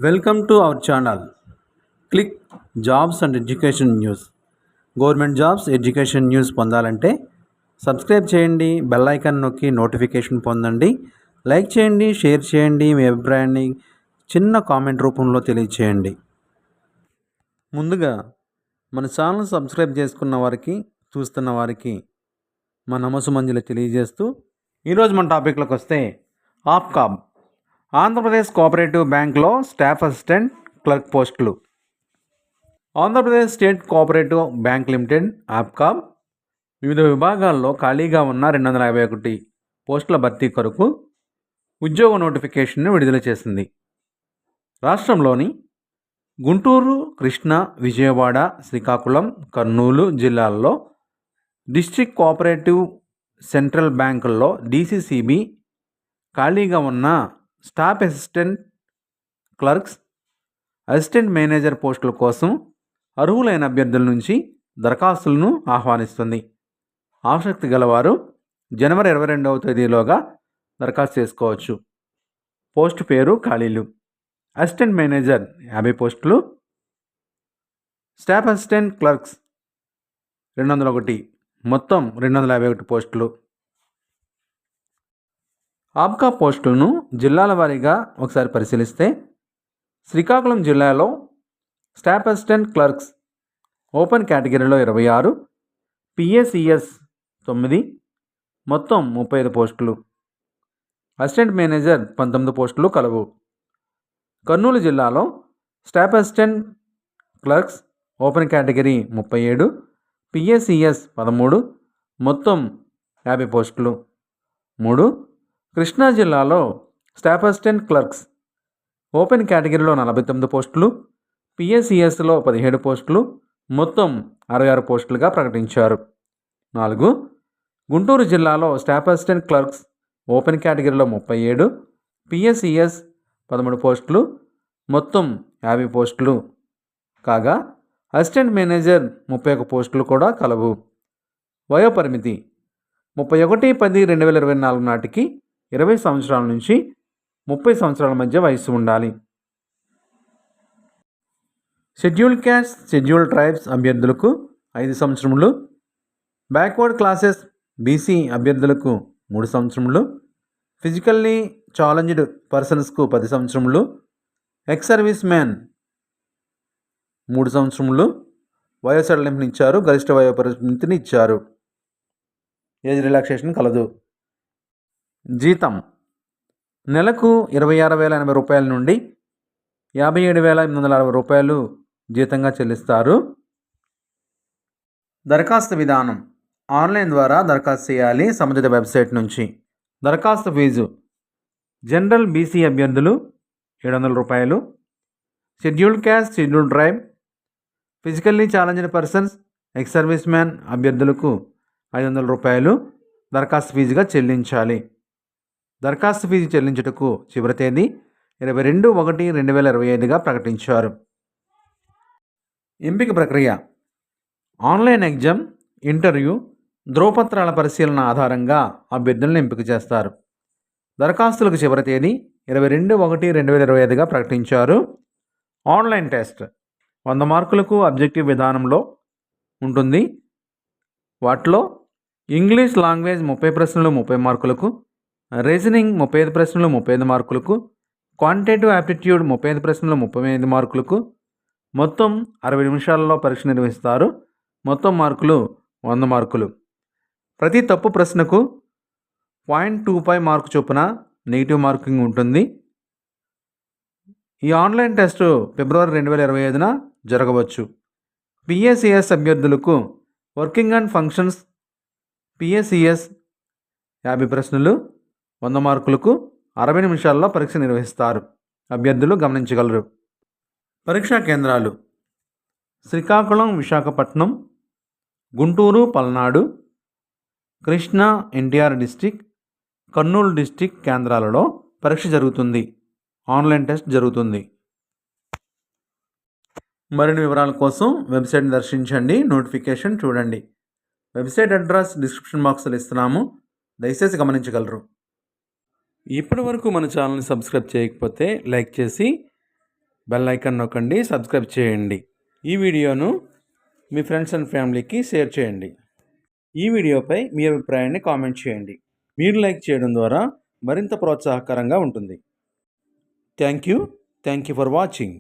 Welcome to our channel. Click Jobs and Education News. Government jobs education news పొందాలంటే subscribe చేయండి, bell icon నొక్కి notification పొందండి. Like చేయండి, share చేయండి, మీ అభిప్రాయాన్ని చిన్న కామెంట్ రూపంలో తెలియచేయండి. ముందుగా మన ఛానల్ సబ్స్క్రైబ్ చేసుకున్న వారికి, చూస్తున్న వారికి మా నమస్సుమంజలి తెలియజేస్తూ ఈరోజు మన టాపిక్లోకి వస్తే ఆప్కాబ్ ఆంధ్రప్రదేశ్ కోఆపరేటివ్ బ్యాంక్లో స్టాఫ్ అసిస్టెంట్ క్లర్క్ పోస్టులు. Andhra Pradesh state cooperative bank limited APCOB వివిధ విభాగాల్లో ఖాళీగా ఉన్న 251 పోస్టుల భర్తీ కొరకు ఉద్యోగ నోటిఫికేషన్ను విడుదల చేసింది. రాష్ట్రంలోని గుంటూరు, కృష్ణా, విజయవాడ, శ్రీకాకుళం, కర్నూలు జిల్లాల్లో డిస్ట్రిక్ట్ కోఆపరేటివ్ సెంట్రల్ బ్యాంకుల్లో DCCB ఖాళీగా ఉన్న staff assistant clerks, assistant manager పోస్టుల కోసం అర్హులైన అభ్యర్థుల నుంచి దరఖాస్తులను ఆహ్వానిస్తుంది. ఆసక్తి గలవారు జనవరి 22వ తేదీలోగా దరఖాస్తు చేసుకోవచ్చు. పోస్టు పేరు, ఖాళీలు: అసిస్టెంట్ మేనేజర్ 50 పోస్టులు, స్టాఫ్ అసిస్టెంట్ క్లర్క్స్ 201, మొత్తం 251 పోస్టులు. ఆప్కా పోస్టులను జిల్లాల వారీగా ఒకసారి పరిశీలిస్తే శ్రీకాకుళం జిల్లాలో స్టాఫ్ అసిస్టెంట్ క్లర్క్స్ ఓపెన్ కేటగిరీలో 26, PACS 9, మొత్తం 35 పోస్టులు. అసిస్టెంట్ మేనేజర్ 19 పోస్టులు కలవు. కర్నూలు జిల్లాలో staff assistant clerks open category 37, PACS 13, మొత్తం 50 పోస్టులు. 3. కృష్ణా జిల్లాలో స్టాఫ్ అసిస్టెంట్ క్లర్క్స్ ఓపెన్ కేటగిరీలో 49 పోస్టులు, PACSలో 17 పోస్టులు, మొత్తం 66 పోస్టులుగా ప్రకటించారు. 4. గుంటూరు జిల్లాలో స్టాఫ్ అసిస్టెంట్ క్లర్క్స్ ఓపెన్ కేటగిరీలో 37, PACS 13 పోస్టులు, మొత్తం 50 పోస్టులు కాగా అసిస్టెంట్ మేనేజర్ 31 పోస్టులు కూడా కలవు. వయోపరిమితి 31/10/2024 నాటికి 20 సంవత్సరాల నుంచి 30 సంవత్సరాల మధ్య వయస్సు ఉండాలి. షెడ్యూల్డ్ క్యాస్ట్, షెడ్యూల్డ్ ట్రైబ్స్ అభ్యర్థులకు 5 సంవత్సరములు, బ్యాక్వర్డ్ క్లాసెస్ BC అభ్యర్థులకు 3 సంవత్సరములు, ఫిజికల్లీ ఛాలెంజ్డ్ పర్సన్స్కు 10 సంవత్సరములు, ఎక్స్ సర్వీస్ మ్యాన్ 3 సంవత్సరములు వయో సడలింపుని ఇచ్చారు. గరిష్ట వయో పరిమితిని ఇచ్చారు. ఏజ్ రిలాక్సేషన్ కలదు. జీతం నెలకు 26,080 రూపాయల నుండి 57,860 రూపాయలు జీతంగా చెల్లిస్తారు. దరఖాస్తు విధానం: ఆన్లైన్ ద్వారా దరఖాస్తు చేయాలి సంబంధిత వెబ్సైట్ నుంచి. దరఖాస్తు ఫీజు: జనరల్ BC అభ్యర్థులు 700 రూపాయలు, scheduled caste, scheduled tribe, physically challenged persons, ex service man అభ్యర్థులకు 500 రూపాయలు దరఖాస్తు ఫీజుగా చెల్లించాలి. దరఖాస్తు ఫీజు చెల్లించుటకు చివరి తేదీ 22/1/2025గా ప్రకటించారు. ఎంపిక ప్రక్రియ: ఆన్లైన్ ఎగ్జామ్, ఇంటర్వ్యూ, ధ్రువపత్రాల పరిశీలన ఆధారంగా అభ్యర్థులను ఎంపిక చేస్తారు. దరఖాస్తులకు చివరి తేదీ 22/1/2025గా ప్రకటించారు. ఆన్లైన్ టెస్ట్ 100 మార్కులకు అబ్జెక్టివ్ విధానంలో ఉంటుంది. వాటిలో ఇంగ్లీష్ లాంగ్వేజ్ 30 ప్రశ్నలు 30 మార్కులకు, రీజనింగ్ 35 ప్రశ్నలు 35 మార్కులకు, క్వాంటిటేటివ్ యాప్టిట్యూడ్ 35 ప్రశ్నలు 35 మార్కులకు, మొత్తం 60 నిమిషాలలో పరీక్ష నిర్వహిస్తారు. మొత్తం మార్కులు 100 మార్కులు. ప్రతి తప్పు ప్రశ్నకు 0.25 మార్కు చొప్పున నెగిటివ్ మార్కింగ్ ఉంటుంది. ఈ ఆన్లైన్ టెస్టు ఫిబ్రవరి 2025న జరగవచ్చు. PACS అభ్యర్థులకు వర్కింగ్ అండ్ ఫంక్షన్స్ PACS 50 ప్రశ్నలు 100 మార్కులకు 60 నిమిషాల్లో పరీక్ష నిర్వహిస్తారు. అభ్యర్థులు గమనించగలరు. పరీక్షా కేంద్రాలు: Srikakulam, Visakhapatnam, Guntur, Palnadu, Krishna NTR district, Kurnool district కేంద్రాలలో పరీక్ష జరుగుతుంది. ఆన్లైన్ టెస్ట్ జరుగుతుంది. మరిన్ని వివరాల కోసం వెబ్సైట్ని దర్శించండి, నోటిఫికేషన్ చూడండి. వెబ్సైట్ అడ్రస్ డిస్క్రిప్షన్ బాక్స్లో ఇస్తున్నాము, దయచేసి గమనించగలరు. ఇప్పటి వరకు మన ఛానల్ని సబ్స్క్రైబ్ చేయకపోతే లైక్ చేసి బెల్ ఐకాన్ నొక్కండి, సబ్స్క్రైబ్ చేయండి. ఈ వీడియోను మీ ఫ్రెండ్స్ అండ్ ఫ్యామిలీకి షేర్ చేయండి. ఈ వీడియోపై మీ అభిప్రాయాన్ని కామెంట్ చేయండి. మీరు లైక్ చేయడం ద్వారా మరింత ప్రోత్సాహకరంగా ఉంటుంది. Thank you for watching.